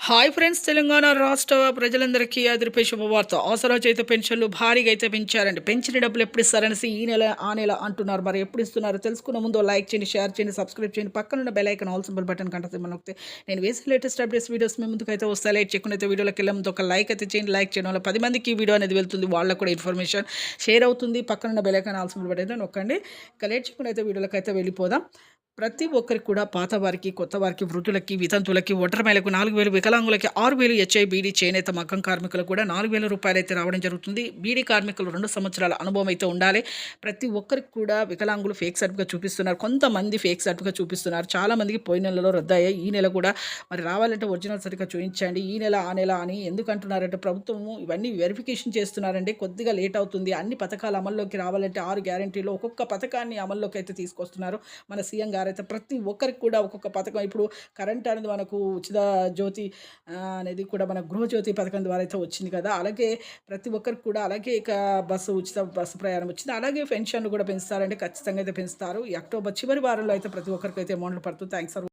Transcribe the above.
Hi friends, Telangana రాష్ట్ర ప్రజలందరికీ అదిరిపే శుభవార్త. ఆసరా చేత పెన్షన్లు భారీగా అయితే పెంచారండి. పెంచిన డబ్బులు ఎప్పుడు ఇస్తారనేసి ఈ నెల ఆ నెల అంటున్నారు. మరి ఎప్పుడు ఇస్తున్నారో తెలుసుకునే ముందు లైక్ చేయండి, షేర్ చేయండి, సబ్స్క్రైబ్ చేయండి. పక్కనున్న bell icon all symbol button గంట సింబల్ నొక్కితే నేను వేసిన లేటెస్ట్ అప్డేట్స్ వీడియోస్ మీ ముందుకైతే వస్తాయి. లైక్ చేయకుండా అయితే వీడియోలోకి వెళ్ళే ముందు ఒక లైక్ అయితే చేయండి. లైక్ చేయడం వల్ల 10 మందికి ఈ వీడియో అనేది వెళ్తుంది. వాళ్ళకు కూడా ఇన్ఫర్మేషన్ షేర్ అవుతుంది. పక్కనున్న bell icon all symbol button నొక్కండి. ఇక లేట్ చేయకుండా అయితే వీడియోలోకి అయితే వెళ్ళిపోదాం. ప్రతి ఒక్కరికి కూడా పాత వారికి, కొత్త వారికి, వృద్ధులకి, వితంతులకి, ఒంటరిమహిళలకు 4,000, వికలాంగులకి 6,000, హెచ్ఐ చేనేత మగ్గం కార్మికులకు కూడా 4,000 రూపాయలైతే రావడం జరుగుతుంది. బీడీ కార్మికులు 2 సంవత్సరాల అనుభవం అయితే ఉండాలి. ప్రతి ఒక్కరికి కూడా వికలాంగులు ఫేక్ సర్టిఫికేట్ చూపిస్తున్నారు. కొంతమంది ఫేక్ సర్టిఫికేట్ చూపిస్తున్నారు. చాలామందికి పోయిన నెలలో రద్దయ్యాయి. ఈ నెల కూడా మరి రావాలంటే ఒరిజినల్ సర్టిఫికేట్ చూపించండి. ఈ నెల ఆ నెల అని ఎందుకు అంటున్నారంటే ప్రభుత్వము ఇవన్నీ వెరిఫికేషన్ చేస్తున్నారండి. కొద్దిగా లేట్ అవుతుంది. అన్ని పథకాలు అమల్లోకి రావాలంటే 6 గ్యారెంటీలో ఒక్కొక్క పథకాన్ని అమల్లోకి అయితే తీసుకొస్తున్నారు మన సీఎం గారు. అయితే ప్రతి ఒక్కరికి కూడా ఒక్కొక్క పథకం ఇప్పుడు కరెంట్ అనేది మనకు ఉచిత జ్యోతి అనేది కూడా మన గృహజ్యోతి పథకం ద్వారా అయితే వచ్చింది కదా. అలాగే ప్రతి ఒక్కరికి కూడా అలాగే ఇక ఉచిత బస్సు ప్రయాణం వచ్చింది. అలాగే పెన్షన్లు కూడా పెంచుతారంటే ఖచ్చితంగా అయితే పెంచుతారు. ఈ అక్టోబర్ చివరి వారంలో అయితే ప్రతి ఒక్కరికి అయితే అమౌంట్లు పడుతుంది. Thanks for